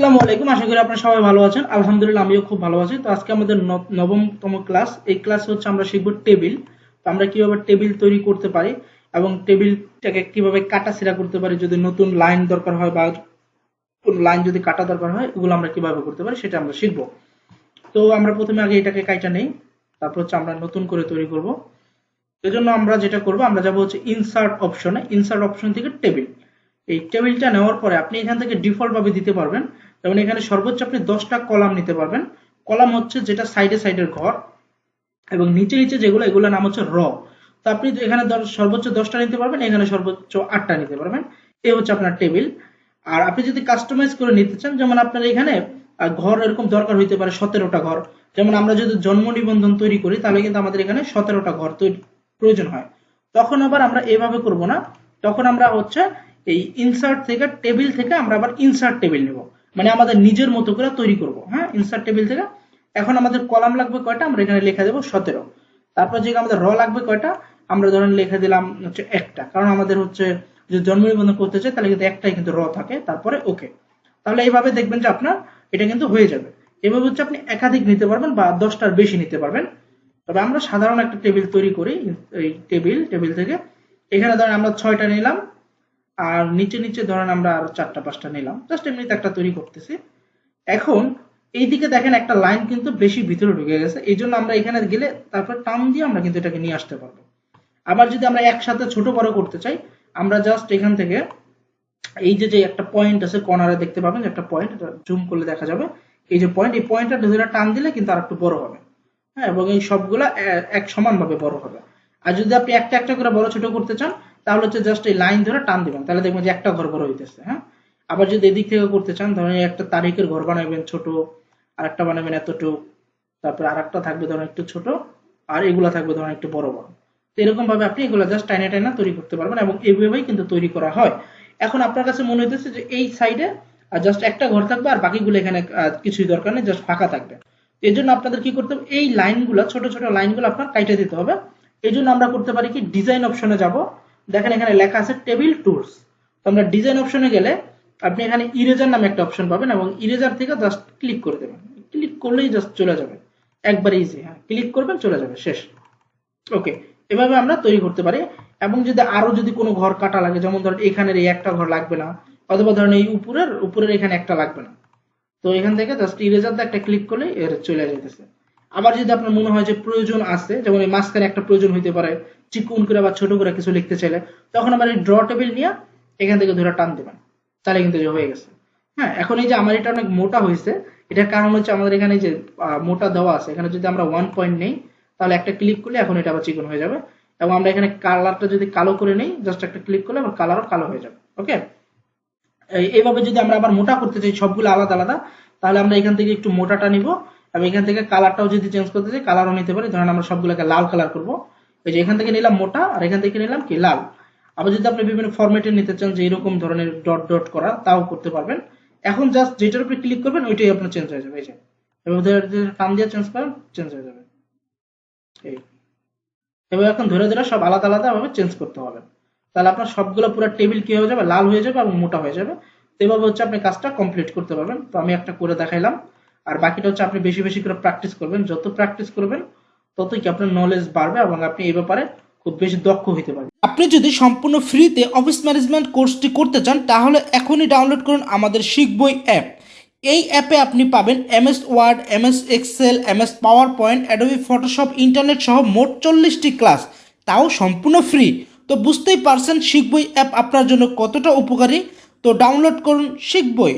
আসসালামু আলাইকুম, আশা করি আপনারা সবাই ভালো আছেন। আলহামদুলিল্লাহ আমিও খুব ভালো আছি। তো আজকে আমাদের নবমতম ক্লাস। এই ক্লাসে হচ্ছে আমরা শিখব টেবিল। তো আমরা কিভাবে টেবিল তৈরি করতে পারি এবং টেবিলটাকে কিভাবে কাটাছেঁড়া করতে পারি, যদি নতুন লাইন দরকার হয় বা কোন লাইন যদি কাটা দরকার হয়, এগুলো আমরা কিভাবে করতে পারি সেটা আমরা শিখব। তো আমরা প্রথমে আগে এটাকে কাটা নেই, তারপর হচ্ছে আমরা নতুন করে তৈরি করব। এজন্য আমরা যেটা করব, আমরা যাব হচ্ছে ইনসার্ট অপশনে। ইনসার্ট অপশন থেকে টেবিল, এই টেবিলটা নেওয়ার পরে আপনি এখান থেকে ডিফল্ট ভাবে দিতে পারবেন। যেমন এখানে সর্বোচ্চ আপনি 10টা কলাম নিতে পারবেন। কলাম হচ্ছে যেটা সাইডে সাইডের ঘর, এবং নিচে নিচে যেগুলো, এগুলোর নাম হচ্ছে র। তো আপনি এখানে সর্বোচ্চ 10টা নিতে পারবেন, এখানে সর্বোচ্চ 8টা নিতে পারবেন। এই হচ্ছে আপনার টেবিল। আর আপনি যদি কাস্টমাইজ করে নিতে চান, যেমন আপনার এখানে ঘর এরকম দরকার হইতে পারে 17টা ঘর। যেমন আমরা যদি জন্ম নিবন্ধন তৈরি করি, তাহলে কিন্তু আমাদের এখানে 17টা ঘর তৈরি প্রয়োজন হয়। তখন আবার আমরা এভাবে করব না, তখন আমরা হচ্ছে এই ইনসার্ট থেকে, টেবিল থেকে আমরা আবার ইনসার্ট টেবিল নেব, মানে আমাদের নিজের মতো করে তৈরি করব। হ্যাঁ, ইনসার্ট টেবিল থেকে এখন আমাদের কলাম লাগবে কয়টা, আমরা এখানে লিখে দেবো 17। তারপর যে আমাদের র লাগবে কয়টা, আমরা ধরেন লিখে দিলাম হচ্ছে একটা, কারণ আমাদের হচ্ছে যদি জন্ম নিবন্ধন করতে চাই তাহলে কিন্তু একটাই কিন্তু র থাকে, তারপরে ওকে। তাহলে এইভাবে দেখবেন যে আপনার এটা কিন্তু হয়ে যাবে। এভাবে হচ্ছে আপনি একাধিক নিতে পারবেন বা 10টার বেশি নিতে পারবেন। তবে আমরা সাধারণ একটা টেবিল তৈরি করি। এই টেবিল থেকে এখানে ধরেন আমরা 6টা নিলাম, আর নিচে নিচে ধরেন আমরা আরো 4টা 5টা নিলাম, জাস্ট এমনিতে একটা তৈরি করতেছি। এখন এইদিকে দেখেন একটা লাইন কিন্তু বেশি ভিতরে ঢুকে গেছে, এই জন্য আমরা এখানে গেলে তারপর টান দিয়ে আমরা কিন্তু এটাকে নিয়ে আসতে পারবো। আবার যদি আমরা একসাথে ছোট বড় করতে চাই, আমরা জাস্ট এখান থেকে এই যে একটা পয়েন্ট আছে কর্নারে, দেখতে পাবেন যে একটা পয়েন্ট, এটা জুম করলে দেখা যাবে। এই যে পয়েন্ট, এই পয়েন্টটা ধরে টান দিলে কিন্তু আর একটু বড় হবে। হ্যাঁ, এবং এই সবগুলা এক সমান ভাবে বড় হবে। আর যদি আপনি একটা একটা করে বড় ছোট করতে চান, তাহলে হচ্ছে জাস্ট এই লাইন ধরে টান দিবেন, তাহলে দেখবেন যে একটা ঘর বড় হইতেছে। হ্যাঁ, আবার যদি এদিক থেকে করতে চান, ধরেন একটা তারিখের ঘর বানাবেন ছোট, আর একটা বানাবেন এতটুক, তারপর আর একটা থাকবে ধরেন একটু ছোট, আর এগুলা থাকবে ধরেন একটু বড় বড়। তো এরকম ভাবে আপনি এগুলো জাস্ট টাইনা টাইনা তৈরি করতে পারবেন, এবং এইভাবেই কিন্তু তৈরি করা হয়। এখন আপনার কাছে মনে হইতেছে যে এই সাইডে জাস্ট একটা ঘর থাকবে, আর বাকিগুলো এখানে কিছুই দরকার নেই, জাস্ট ফাঁকা থাকবে। এর জন্য আপনাদের কি করতে হবে, এই লাইনগুলো, ছোট ছোট লাইনগুলো আপনার কাইটে দিতে হবে। এই জন্য আমরা করতে পারি কি, ডিজাইন অপশনে যাব। দেখেন এখানে লেখা আছে টেবিল টুলস। তো আমরা ডিজাইন অপশনে গেলে আপনি এখানে ইরেজার নামে একটা অপশন পাবেন, এবং ইরেজার থেকে জাস্ট ক্লিক করে দেবেন। ক্লিক করলেই জাস্ট চলে যাবে, একবার ইজি। হ্যাঁ, ক্লিক করবেন, চলে যাবে, শেষ। ওকে, এভাবে আমরা তৈরি করতে পারি। এবং যদি আরো যদি কোনো ঘর কাটা লাগে, যেমন ধরেন এখানের এই একটা ঘর লাগবে না, অথবা ধরেন এই উপরের এখানে একটা লাগবে না, তো এখান থেকে জাস্ট ইরেজার দিয়ে একটা ক্লিক করলে এর চলে যেতেছে। আবার যদি আপনার মনে হয় যে প্রয়োজন আছে, যেমন এই মাঝখানে একটা প্রয়োজন হইতে পারে, চিকন করে বা ছোট করে কিছু লিখতে চাইলে, তখন আবার এই ড্র টেবিল নিয়ে এখান থেকে ধরে টান দেবেন, তাহলে কিন্তু হয়ে গেছে। হ্যাঁ, এখন এই যে আমার এটা অনেক মোটা হয়েছে, এটার কারণ হচ্ছে আমাদের এখানে যে মোটা দেওয়া আছে, এখানে যদি আমরা 1 পয়েন্ট নেই, তাহলে একটা ক্লিক করলে এখন এটা আবার চিকন হয়ে যাবে। এবং আমরা এখানে কালারটা যদি কালো করে নেই, জাস্ট একটা ক্লিক করলে আবার কালারও কালো হয়ে যাবে। ওকে, এইভাবে যদি আমরা আবার মোটা করতে চাই সবগুলো আলাদা আলাদা, তাহলে আমরা এখান থেকে একটু মোটাটা নিব, এবং এখান থেকে কালারটাও যদি চেঞ্জ করতে চাই, কালারও নিতে পারি। ধরেন আমরা সবগুলোকে লাল কালার করব, এই যে এখান থেকে নিলাম মোটা, আর এখান থেকে নিলাম কি লাল। আবার যদি আপনি বিভিন্ন ফরম্যাটে নিতে চান, যে এরকম ধরনের ডট ডট করা, তাও করতে পারবেন। এখন জাস্ট যেটার উপরে ক্লিক করবেন ওইটাই আপনার চেঞ্জ হয়ে যাবে। এই যে এভাবে টান দিয়ে চেঞ্জ করেন, চেঞ্জ হয়ে যাবে। এই এবার এখন ধরে ধরে সব আলাদা আলাদা ভাবে চেঞ্জ করতে হবে, তাহলে আপনার সবগুলো পুরো টেবিল কি হয়ে যাবে, লাল হয়ে যাবে এবং মোটা হয়ে যাবে। তো এভাবে হচ্ছে আপনি কাজটা কমপ্লিট করতে পারবেন। তো আমি একটা করে দেখাইলাম, আর বাকিটা হচ্ছে আপনি বেশি বেশি করে প্র্যাকটিস করবেন। যত প্র্যাকটিস করবেন ততই কি আপনার নলেজ বাড়বে, এবং আপনি এই ব্যাপারে খুব বেশি দক্ষ হতে পারবেন। আপনি যদি সম্পূর্ণ ফ্রিতে অফিস ম্যানেজমেন্ট কোর্সটি করতে চান, তাহলে এখনই ডাউনলোড করুন আমাদের শিখবই অ্যাপ। এই অ্যাপে আপনি পাবেন MS Word, MS Excel, MS PowerPoint, Adobe Photoshop, internet সহ মোট 40টি ক্লাস, তাও সম্পূর্ণ ফ্রি। তো বুঝতেই পারছেন শিখবই অ্যাপ আপনার জন্য কতটা উপকারী। তো ডাউনলোড করুন শিখবই।